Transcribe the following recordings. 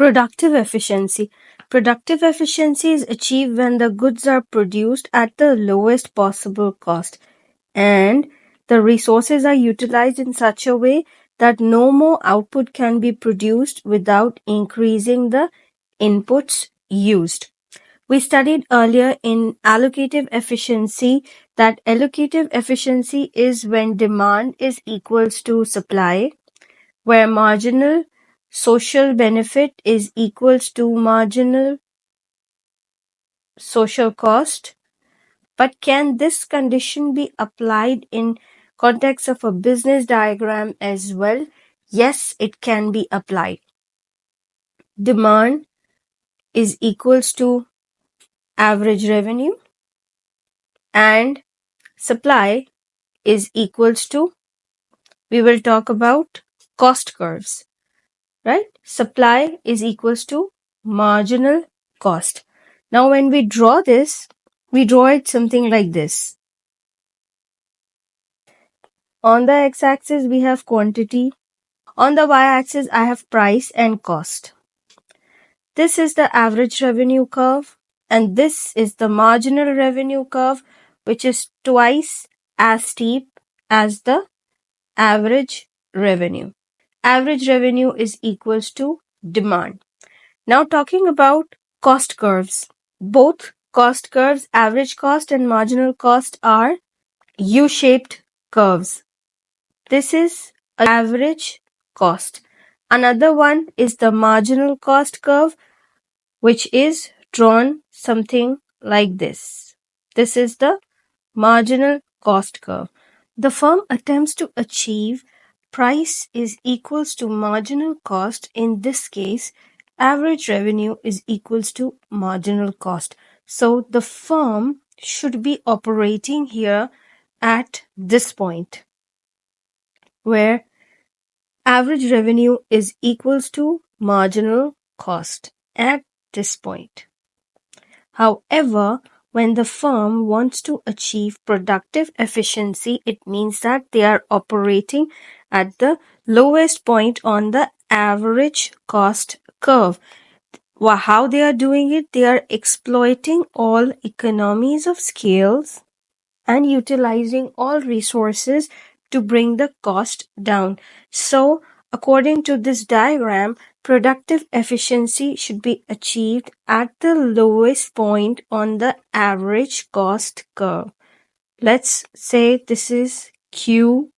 Productive efficiency. Productive efficiency is achieved when the goods are produced at the lowest possible cost and the resources are utilized in such a way that no more output can be produced without increasing the inputs used. We studied earlier in allocative efficiency that allocative efficiency is when demand is equals to supply, where marginal social benefit is equals to marginal social cost. But can this condition be applied in context of a business diagram as well? Yes, it can be applied. Demand is equals to average revenue and supply is equals to, we will talk about cost curves, right? Supply is equals to marginal cost. Now when we draw this, we draw it something like this. On the x-axis, we have quantity. On the y-axis, I have price and cost. This is the average revenue curve, and this is the marginal revenue curve, which is twice as steep as the average revenue. Average revenue is equals to demand. Now talking about cost curves. Both cost curves, average cost and marginal cost, are U-shaped curves. This is average cost. Another one is the marginal cost curve, which is drawn something like this. This is the marginal cost curve. The firm attempts to achieve price is equals to marginal cost. In this case, average revenue is equals to marginal cost. So the firm should be operating here at this point, where average revenue is equals to marginal cost at this point. However, when the firm wants to achieve productive efficiency, it means that they are operating at the lowest point on the average cost curve. How they are doing it? They are exploiting all economies of scales and utilizing all resources to bring the cost down. So, according to this diagram, productive efficiency should be achieved at the lowest point on the average cost curve. Let's say this is QP,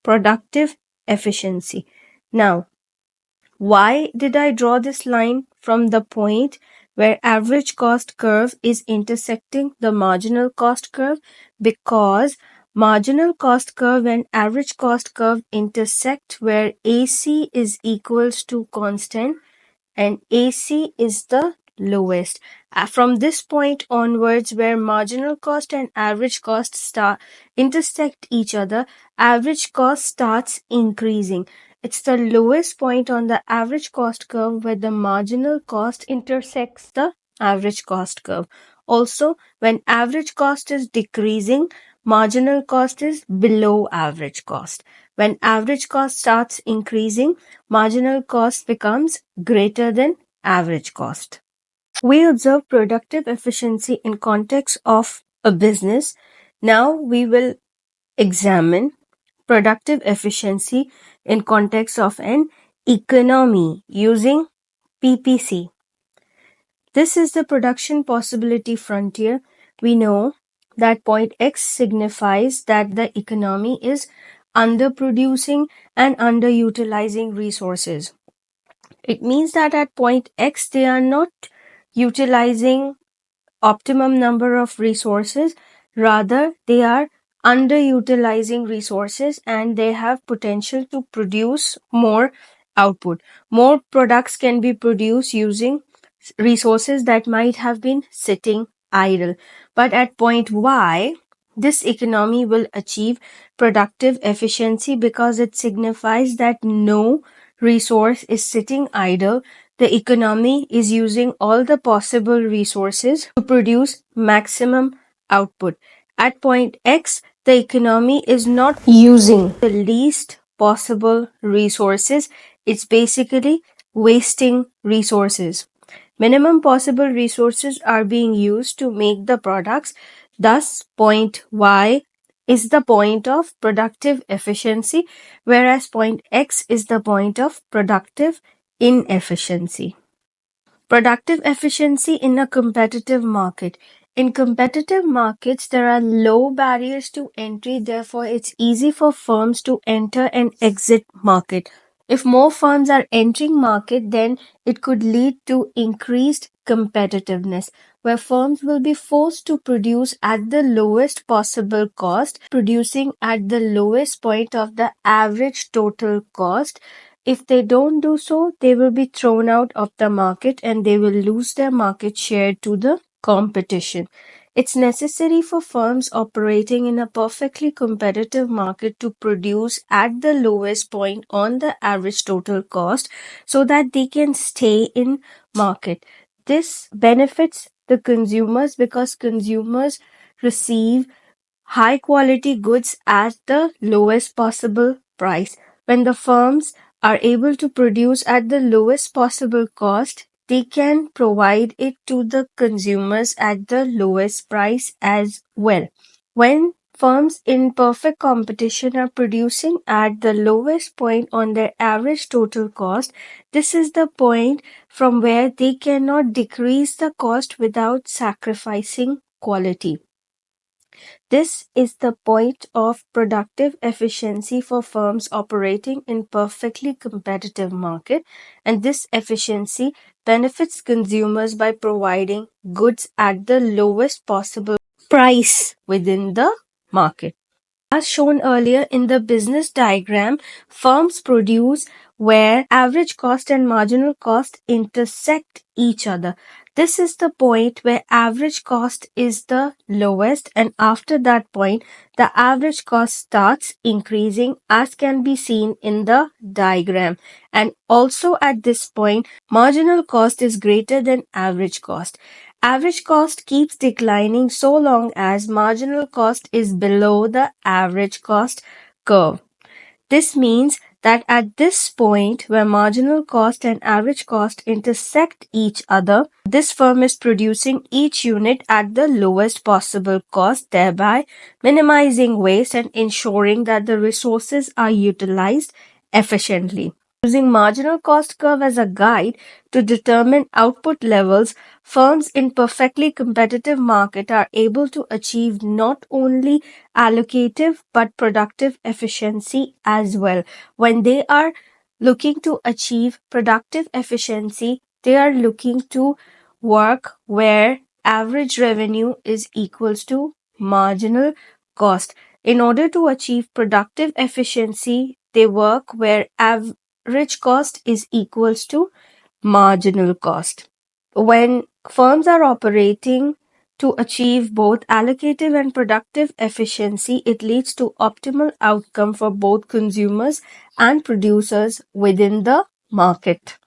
productive efficiency. Now, why did I draw this line from the point where average cost curve is intersecting the marginal cost curve? Because marginal cost curve and average cost curve intersect where AC is equals to constant and AC is the lowest. From this point onwards, where marginal cost and average cost intersect each other, average cost starts increasing. It's the lowest point on the average cost curve where the marginal cost intersects the average cost curve. Also, when average cost is decreasing, marginal cost is below average cost. When average cost starts increasing, marginal cost becomes greater than average cost. We observe productive efficiency in context of a business. Now we will examine productive efficiency in context of an economy using PPC. This is the production possibility frontier. We know that point X signifies that the economy is underproducing and underutilizing resources. It means that at point X, they are not utilizing optimum number of resources. Rather, they are underutilizing resources and they have potential to produce more output. More products can be produced using resources that might have been sitting idle. But at point Y, this economy will achieve productive efficiency because it signifies that no resource is sitting idle. The economy is using all the possible resources to produce maximum output. At point X, the economy is not using the least possible resources. It's basically wasting resources. Minimum possible resources are being used to make the products. Thus, point Y is the point of productive efficiency, whereas point X is the point of productive inefficiency. Productive efficiency in a competitive market. In competitive markets, there are low barriers to entry, therefore, it's easy for firms to enter and exit market. If more firms are entering market, then it could lead to increased competitiveness, where firms will be forced to produce at the lowest possible cost, producing at the lowest point of the average total cost. If they don't do so, they will be thrown out of the market and they will lose their market share to the competition. It's necessary for firms operating in a perfectly competitive market to produce at the lowest point on the average total cost so that they can stay in market. This benefits the consumers because consumers receive high quality goods at the lowest possible price. When the firms are able to produce at the lowest possible cost, they can provide it to the consumers at the lowest price as well. When firms in perfect competition are producing at the lowest point on their average total cost, this is the point from where they cannot decrease the cost without sacrificing quality. This is the point of productive efficiency for firms operating in perfectly competitive market, and this efficiency benefits consumers by providing goods at the lowest possible price within the market. As shown earlier in the business diagram, firms produce where average cost and marginal cost intersect each other. This is the point where average cost is the lowest, and after that point, the average cost starts increasing, as can be seen in the diagram. And also at this point, marginal cost is greater than average cost. Average cost keeps declining so long as marginal cost is below the average cost curve. This means that at this point where marginal cost and average cost intersect each other, this firm is producing each unit at the lowest possible cost, thereby minimizing waste and ensuring that the resources are utilized efficiently. Using marginal cost curve as a guide to determine output levels, firms in perfectly competitive market are able to achieve not only allocative but productive efficiency as well. When they are looking to achieve productive efficiency, they are looking to work where average revenue is equals to marginal cost. In order to achieve productive efficiency, they work where average cost is equals to marginal cost. When firms are operating to achieve both allocative and productive efficiency, it leads to optimal outcome for both consumers and producers within the market.